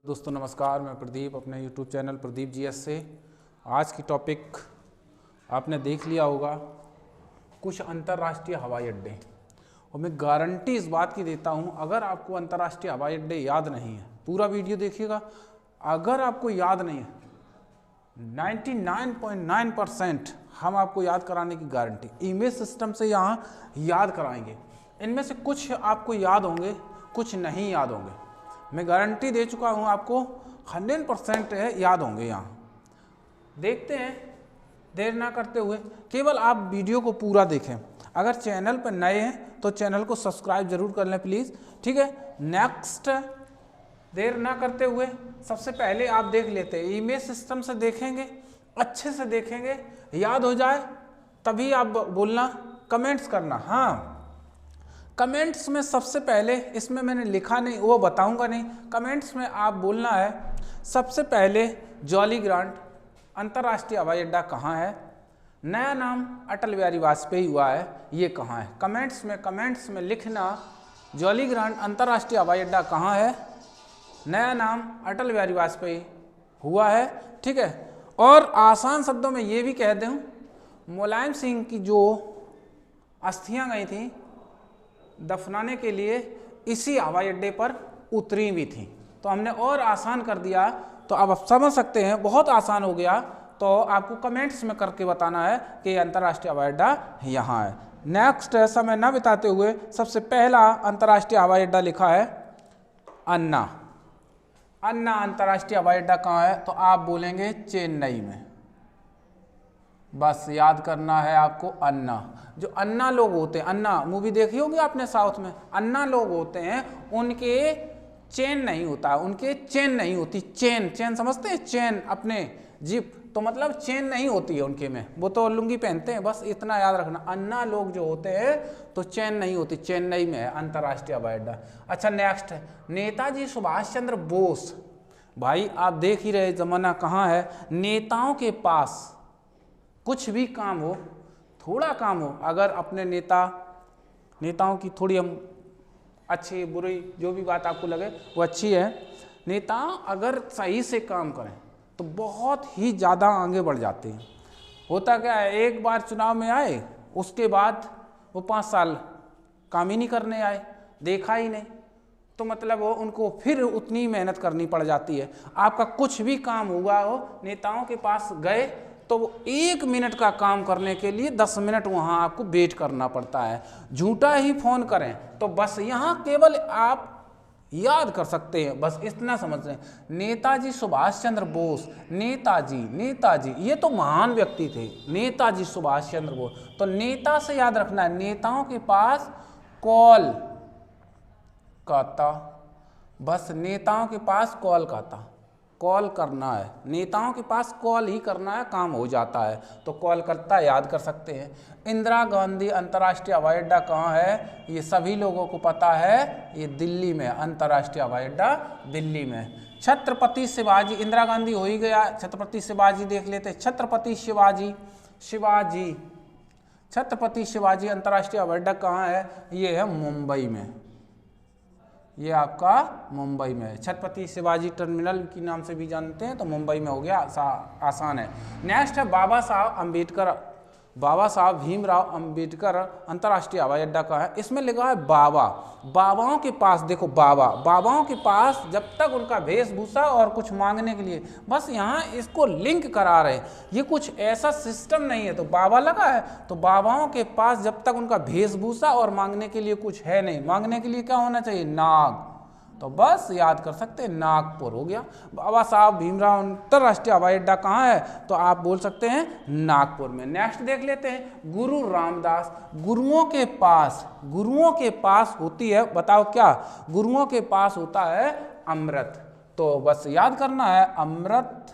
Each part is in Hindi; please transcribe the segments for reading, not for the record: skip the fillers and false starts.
दोस्तों नमस्कार, मैं प्रदीप अपने YouTube चैनल प्रदीप जीएस से। आज की टॉपिक आपने देख लिया होगा, कुछ अंतर्राष्ट्रीय हवाई अड्डे। और मैं गारंटी इस बात की देता हूं, अगर आपको अंतर्राष्ट्रीय हवाई अड्डे याद नहीं है, पूरा वीडियो देखिएगा। अगर आपको याद नहीं है, 99.9% हम आपको याद कराने की गारंटी इमेज सिस्टम से यहाँ याद कराएंगे। इनमें से कुछ आपको याद होंगे, कुछ नहीं याद होंगे। मैं गारंटी दे चुका हूँ आपको, 100% याद होंगे। यहाँ देखते हैं, देर ना करते हुए केवल आप वीडियो को पूरा देखें। अगर चैनल पर नए हैं तो चैनल को सब्सक्राइब जरूर कर लें प्लीज़, ठीक है। नेक्स्ट, देर ना करते हुए सबसे पहले आप देख लेते हैं, इमेज सिस्टम से देखेंगे, अच्छे से देखेंगे, याद हो जाए तभी आप बोलना, कमेंट्स करना। हाँ, कमेंट्स में सबसे पहले, इसमें मैंने लिखा नहीं, वो बताऊंगा नहीं, कमेंट्स में आप बोलना है सबसे पहले जॉली ग्रांट अंतर्राष्ट्रीय हवाई अड्डा कहाँ है, नया नाम अटल बिहारी वाजपेयी हुआ है, ये कहाँ है। कमेंट्स में लिखना जॉली ग्रांट अंतर्राष्ट्रीय हवाई अड्डा कहाँ है, नया नाम अटल बिहारी वाजपेयी हुआ है, ठीक है। और आसान शब्दों में ये भी कह दूं, मुलायम सिंह की जो अस्थियां गई थी दफनाने के लिए, इसी हवाई अड्डे पर उतरी भी थी। तो हमने और आसान कर दिया, तो अब आप समझ सकते हैं, बहुत आसान हो गया। तो आपको कमेंट्स में करके बताना है कि अंतर्राष्ट्रीय हवाई अड्डा यहाँ है। नेक्स्ट, समय न बिताते हुए सबसे पहला अंतर्राष्ट्रीय हवाई अड्डा लिखा है अन्ना। अन्ना अंतर्राष्ट्रीय हवाई अड्डा कहाँ है, तो आप बोलेंगे चेन्नई में। बस याद करना है आपको अन्ना। जो अन्ना लोग होते हैं, अन्ना मूवी देखी होगी आपने साउथ में, अन्ना लोग होते हैं, उनके चेन नहीं होता, उनके चेन नहीं होती। चेन समझते हैं, चेन अपने जिप, तो मतलब चेन नहीं होती है उनके में, वो तो लुंगी पहनते हैं, बस इतना याद रखना। अन्ना लोग जो होते हैं तो चेन नहीं होती, चेन्नई में है अंतर्राष्ट्रीय हवाई अड्डा। अच्छा, नेक्स्ट है नेताजी सुभाष चंद्र बोस। भाई आप देख ही रहे, जमाना कहाँ है, नेताओं के पास कुछ भी काम हो, थोड़ा काम हो, अगर अपने नेताओं की थोड़ी हम अच्छी बुरी जो भी बात आपको लगे वो अच्छी है, नेता अगर सही से काम करें तो बहुत ही ज़्यादा आगे बढ़ जाते हैं। होता क्या है, एक बार चुनाव में आए, उसके बाद वो 5 साल काम ही नहीं करने आए, देखा ही नहीं, तो मतलब वो उनको फिर उतनी मेहनत करनी पड़ जाती है। आपका कुछ भी काम हुआ हो, नेताओं के पास गए तो वो 1 मिनट का काम करने के लिए 10 मिनट वहाँ आपको वेट करना पड़ता है। झूठा ही फोन करें तो बस यहाँ केवल आप याद कर सकते हैं, बस इतना समझ लें, नेताजी सुभाष चंद्र बोस। नेताजी ये तो महान व्यक्ति थे, नेताजी सुभाष चंद्र बोस। तो नेता से याद रखना है, नेताओं के पास कॉल करता, बस नेताओं के पास कॉल करना है, नेताओं के पास कॉल ही करना है, काम हो जाता है। तो कॉल करता याद कर सकते हैं। इंदिरा गांधी अंतर्राष्ट्रीय हवाई अड्डा कहाँ है, ये सभी लोगों को पता है, ये दिल्ली में, अंतर्राष्ट्रीय हवाई अड्डा दिल्ली में। छत्रपति शिवाजी, इंदिरा गांधी हो ही गया, छत्रपति शिवाजी देख लेते। छत्रपति शिवाजी अंतर्राष्ट्रीय हवाई अड्डा कहाँ है, ये है मुंबई में, ये आपका मुंबई में है। छत्रपति शिवाजी टर्मिनल के नाम से भी जानते हैं, तो मुंबई में हो गया, आसान है। नेक्स्ट है बाबा साहब भीमराव अंबेडकर अंतर्राष्ट्रीय हवाई अड्डा का है। इसमें लिखा है बाबाओं के पास, देखो बाबाओं के पास जब तक उनका वेशभूषा और कुछ मांगने के लिए, बस यहाँ इसको लिंक करा रहे, ये कुछ ऐसा सिस्टम नहीं है। तो बाबा लगा है, तो बाबाओं के पास जब तक उनका वेशभूषा और मांगने के लिए कुछ है नहीं, मांगने के लिए क्या होना चाहिए, नाग, तो बस याद कर सकते हैं, नागपुर हो गया। बाबा साहब भीमराव अंतर्राष्ट्रीय हवाई अड्डा कहाँ है, तो आप बोल सकते हैं नागपुर में। नेक्स्ट देख लेते हैं गुरु रामदास। गुरुओं के पास होती है, बताओ क्या, गुरुओं के पास होता है अमृत, तो बस याद करना है अमृतसर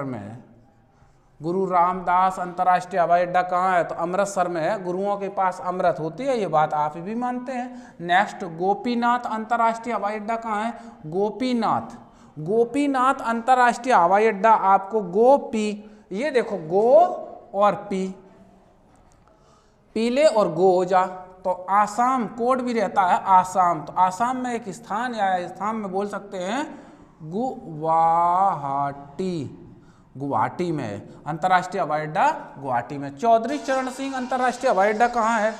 में। गुरु रामदास अंतर्राष्ट्रीय हवाई अड्डा कहाँ है, तो अमृतसर में है। गुरुओं के पास अमृत होती है, ये बात आप भी मानते हैं। नेक्स्ट, गोपीनाथ अंतर्राष्ट्रीय हवाई अड्डा कहाँ है, गोपीनाथ अंतर्राष्ट्रीय हवाई अड्डा आपको ये देखो, गो और पी, पीले और गो हो जा तो आसाम कोड भी रहता है आसाम, तो आसाम में एक स्थान या स्थान में बोल सकते हैं गुवाहाटी, गुवाहाटी में है अंतर्राष्ट्रीय हवाई अड्डा, गुवाहाटी में। चौधरी चरण सिंह अंतर्राष्ट्रीय हवाई अड्डा कहाँ है?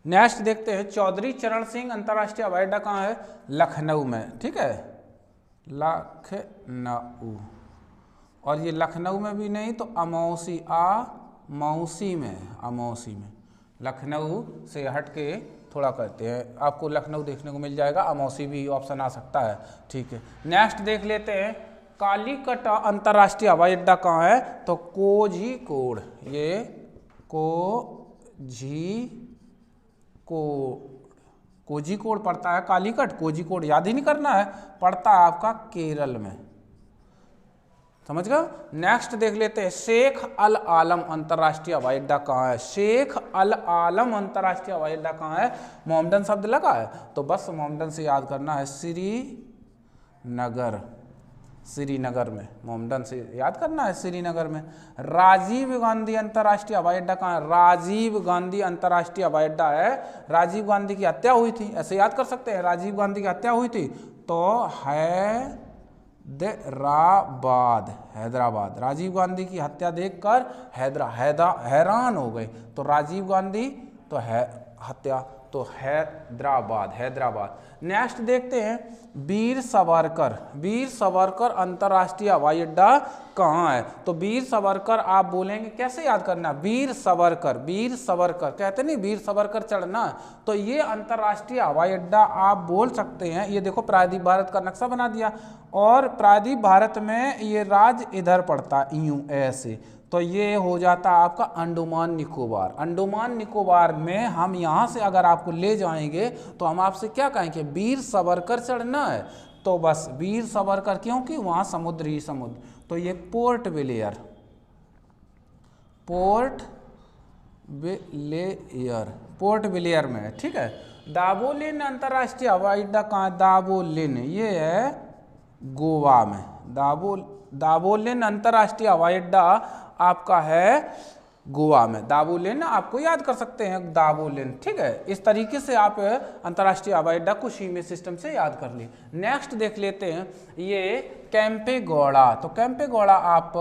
नेक्स्ट देखते हैं चौधरी चरण सिंह अंतर्राष्ट्रीय हवाई अड्डा कहाँ है? लखनऊ में, ठीक है, लखनऊ। और ये लखनऊ में भी नहीं तो अमौसी, अमौसी में, अमौसी में, लखनऊ से हट के थोड़ा करते हैं, आपको लखनऊ देखने को मिल जाएगा, अमौसी भी ऑप्शन आ सकता है, ठीक है। नेक्स्ट देख लेते हैं कालीकट अंतर्राष्ट्रीय हवाई अड्डा कहाँ है? तो कोझीकोड, ये कोझीकोड पड़ता है, कालीकट कोझीकोड याद ही नहीं करना है, पड़ता है आपका केरल में, समझ गए। नेक्स्ट देख लेते हैं शेख अल आलम अंतर्राष्ट्रीय हवाई अड्डा कहाँ है? शेख अल आलम अंतर्राष्ट्रीय हवाई अड्डा कहाँ है? मोहम्मदन शब्द लगा है तो बस मोहम्मदन से याद करना है, श्रीनगर, श्रीनगर में, मोहम्मदन से याद करना है, श्रीनगर में। राजीव गांधी अंतर्राष्ट्रीय हवाई अड्डा कहाँ है? राजीव गांधी अंतर्राष्ट्रीय हवाई अड्डा है, राजीव गांधी की हत्या हुई थी, ऐसे याद कर सकते हैं, राजीव गांधी की हत्या हुई थी तो हैदराबाद, हैदराबाद, राजीव गांधी की हत्या देखकर हैरान हो गए, तो राजीव गांधी तो हत्या तो हैदराबाद, हैदराबाद। नेक्स्ट देखते हैं वीर सावरकर, वीर सावरकर अंतर्राष्ट्रीय हवाई अड्डा कहाँ है? तो वीर सावरकर आप बोलेंगे कैसे याद करना? वीर सावरकर, वीर सावरकर कहते नहीं, वीर सावरकर चढ़ना, तो ये अंतर्राष्ट्रीय हवाई अड्डा आप बोल सकते हैं। ये देखो प्रायद्वीप भारत का नक्शा बना दिया और प्रायद्वीप भारत में ये राज्य इधर पड़ता है यूं ऐसे, तो ये हो जाता है आपका अंडमान निकोबार। अंडमान निकोबार में हम यहाँ से अगर आपको ले जाएंगे तो हम आपसे क्या कहेंगे? वीर सावरकर चढ़ना है, तो बस वीर सावरकर, क्योंकि वहाँ समुद्र ही समुद्र, तो ये port Blair, port Blair, port Blair में है, ठीक है। दावोलिन अंतर्राष्ट्रीय हवाई अड्डा कहाँ है? दावोलिन, ये है गोवा में, दावोलिन अंतर्राष्ट्रीय हवाई अड्डा आपका है गोवा में, दावोलिन आपको याद कर सकते हैं, दावोलिन, ठीक है। इस तरीके से आप अंतर्राष्ट्रीय हवाई अड्डा को सीमे सिस्टम से याद कर लिए। नेक्स्ट देख लेते हैं ये केम्पेगौड़ा, तो केम्पेगौड़ा आप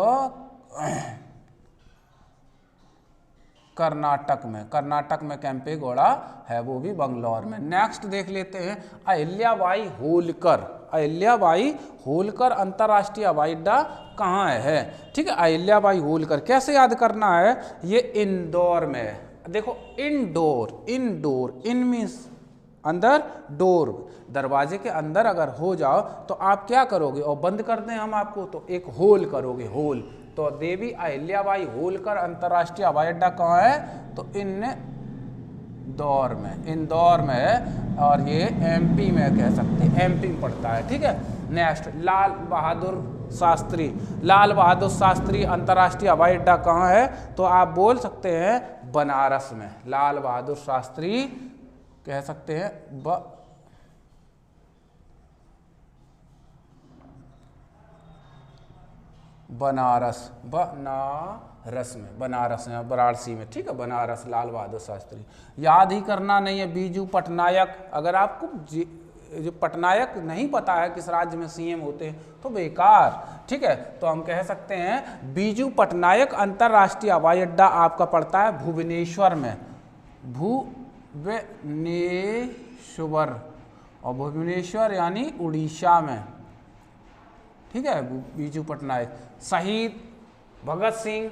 कर्नाटक में केम्पेगौड़ा है, वो भी बंगलौर में। नेक्स्ट देख लेते हैं अहिल्याबाई होलकर, अहिल्याबाई होलकर अंतर्राष्ट्रीय हवाई अड्डा कहाँ है? ठीक है, अहिल्याबाई होलकर कैसे याद करना है? ये इंदौर में है, देखो इंडोर, इंडोर, इन मीन्स अंदर, डोर दरवाजे के अंदर अगर हो जाओ तो आप क्या करोगे? और बंद कर दें हम आपको तो एक होल करोगे, होल, तो देवी अहिल्याबाई होलकर अंतर्राष्ट्रीय हवाई अड्डा कहाँ है? तो इंदौर में, इंदौर में है, और ये एमपी में कह सकते हैं, एमपी में पड़ता है, ठीक है। नेक्स्ट लाल बहादुर शास्त्री, लाल बहादुर शास्त्री अंतर्राष्ट्रीय हवाई अड्डा कहाँ है? तो आप बोल सकते हैं बनारस में, लाल बहादुर शास्त्री कह सकते हैं बनारस, बनारस में, बनारस में, वाराणसी में, ठीक है, बनारस, लाल बहादुर शास्त्री। याद ही करना नहीं है बीजू पटनायक, अगर आपको जो पटनायक नहीं पता है किस राज्य में सीएम होते हैं तो बेकार, ठीक है। तो हम कह सकते हैं बीजू पटनायक अंतर्राष्ट्रीय हवाई अड्डा आपका पड़ता है भुवनेश्वर में, भुवनेश्वर, और भुवनेश्वर यानी उड़ीसा में, ठीक है, बीजू पटनायक। शहीद भगत सिंह,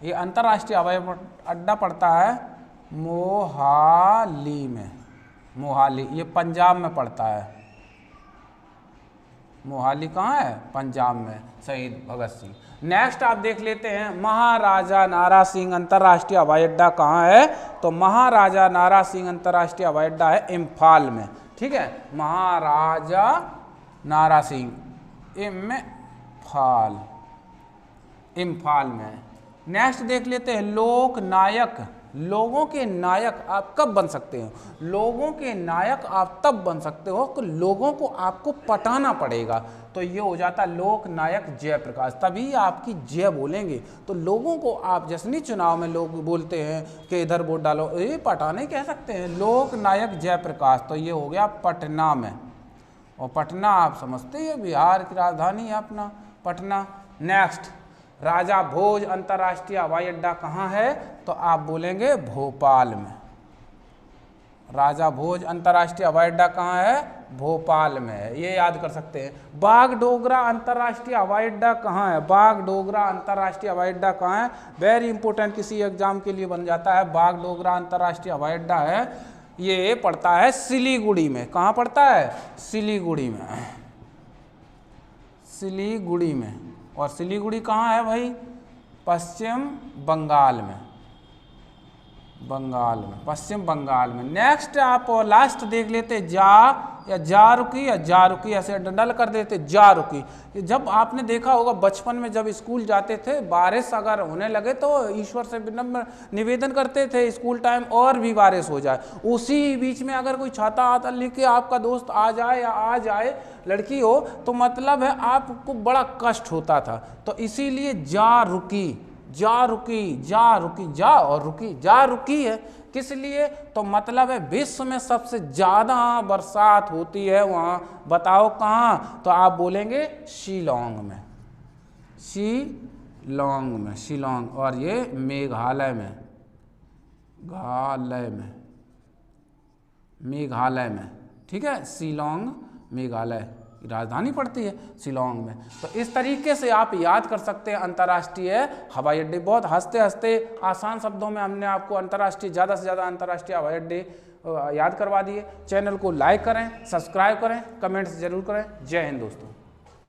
ये अंतर्राष्ट्रीय हवाई अड्डा पड़ता है मोहाली में, मोहाली, ये पंजाब में पड़ता है, मोहाली कहाँ है? पंजाब में, शहीद भगत सिंह। नेक्स्ट आप देख लेते हैं महाराजा नारा सिंह अंतर्राष्ट्रीय हवाई अड्डा कहाँ है? तो महाराजा नारा सिंह अंतर्राष्ट्रीय हवाई अड्डा है इम्फाल में, ठीक है, महाराजा नारा सिंह इम्फाल में। नेक्स्ट देख लेते हैं लोकनायक, लोगों के नायक आप कब बन सकते हो? लोगों के नायक आप तब बन सकते हो कि लोगों को आपको पटाना पड़ेगा। तो ये हो जाता लोक नायक जयप्रकाश, तभी आपकी जय बोलेंगे। तो लोगों को आप जैसे नहीं चुनाव में लोग बोलते हैं कि इधर वोट डालो, ये पटाने कह सकते हैं लोक नायक जयप्रकाश। तो ये हो गया पटना में, और पटना आप समझते हैं बिहार की राजधानी है अपना पटना। नेक्स्ट, राजा भोज अंतर्राष्ट्रीय हवाई अड्डा कहाँ है? तो आप बोलेंगे भोपाल में। राजा भोज अंतर्राष्ट्रीय हवाई अड्डा कहाँ है? भोपाल में है, ये याद कर सकते हैं। बागडोगरा अंतर्राष्ट्रीय हवाई अड्डा कहाँ है? बागडोगरा अंतर्राष्ट्रीय हवाई अड्डा कहाँ है? वेरी इंपॉर्टेंट, किसी एग्जाम के लिए बन जाता है। बागडोगरा अंतर्राष्ट्रीय हवाई अड्डा है, ये पड़ता है सिलीगुड़ी में। कहाँ पड़ता है? सिलीगुड़ी में, सिलीगुड़ी में। और सिलीगुड़ी कहाँ है भाई? पश्चिम बंगाल में, बंगाल में, पश्चिम बंगाल में। नेक्स्ट आप लास्ट देख लेते, जा रुकी या जा रुकी, ऐसे डंडल कर देते जा रुकी। जब आपने देखा होगा बचपन में जब स्कूल जाते थे, बारिश अगर होने लगे तो ईश्वर से विनम्र निवेदन करते थे स्कूल टाइम और भी बारिश हो जाए। उसी बीच में अगर कोई छाता आता लेके आपका दोस्त आ जाए या आ जाए, लड़की हो, तो मतलब है आपको बड़ा कष्ट होता था। तो इसीलिए जा रुकी, जा रुकी, जा रुकी, जा और रुकी, जा रुकी है। किस लिए? तो मतलब है विश्व में सबसे ज़्यादा बरसात होती है वहाँ, बताओ कहाँ? तो आप बोलेंगे शिलोंग में, शिलोंग में, शिलोंग। और ये मेघालय में, घालय में, मेघालय में, ठीक है। शिलोंग मेघालय की राजधानी पड़ती है शिलोंग में। तो इस तरीके से आप याद कर सकते हैं अंतर्राष्ट्रीय हवाई अड्डे। बहुत हंसते हंसते आसान शब्दों में हमने आपको अंतर्राष्ट्रीय, ज़्यादा से ज़्यादा अंतर्राष्ट्रीय हवाई अड्डे याद करवा दिए। चैनल को लाइक करें, सब्सक्राइब करें, कमेंट्स जरूर करें। जय हिंद दोस्तों।